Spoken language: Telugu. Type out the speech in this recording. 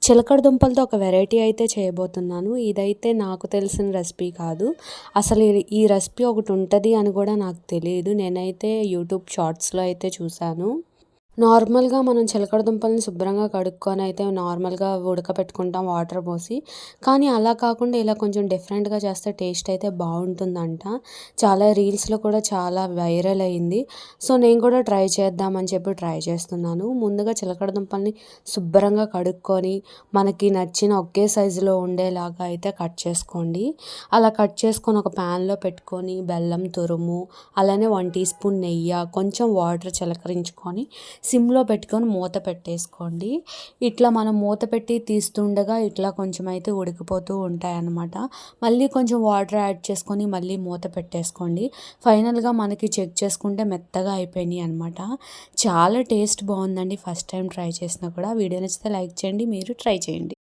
చిలకడ దుంపలతో ఒక వెరైటీ అయితే చేయబోతున్నాను. ఇదైతే నాకు తెలిసిన రెసిపీ కాదు. అసలు ఈ రెసిపీ ఒకటి ఉంటది అని కూడా నాకు తెలీదు. నేనైతే యూట్యూబ్ షార్ట్స్‌లో అయితే చూసాను. నార్మల్‌గా మనం చిలకడ దుంపల్ని శుభ్రంగా కడుక్కొని అయితే నార్మల్‌గా ఉడకపెట్టుకుంటాం వాటర్ పోసి. కానీ అలా కాకుండా ఇలా కొంచెం డిఫరెంట్‌గా చేస్తే టేస్ట్ అయితే బావుంటుందంట. చాలా రీల్స్‌లో కూడా చాలా వైరల్ అయింది. సో, నేను కూడా ట్రై చేద్దామని చెప్పి ట్రై చేస్తున్నాను. ముందుగా చిలకడ దుంపల్ని శుభ్రంగా కడుక్కొని మనకి నచ్చిన ఒకే సైజులో ఉండేలాగా అయితే కట్ చేసుకోండి. అలా కట్ చేసుకొని ఒక ప్యాన్‌లో పెట్టుకొని బెల్లం తురుము, అలానే 1 టీ స్పూన్ నెయ్యి, కొంచెం వాటర్ చిలకరించుకొని సిమ్లో పెట్టుకొని మూత పెట్టేసుకోండి. ఇట్లా మనం మూత పెట్టి తీస్తుండగా ఇట్లా కొంచెం అయితే ఉడికిపోతూ ఉంటాయన్నమాట. మళ్ళీ కొంచెం వాటర్ యాడ్ చేసుకొని మళ్ళీ మూత పెట్టేసుకోండి. ఫైనల్గా మనకి చెక్ చేసుకుంటే మెత్తగా అయిపోయినాయి అనమాట. చాలా టేస్ట్ బాగుందండి. ఫస్ట్ టైం ట్రై చేసినా కూడా. వీడియో నచ్చితే లైక్ చేయండి, మీరు ట్రై చేయండి.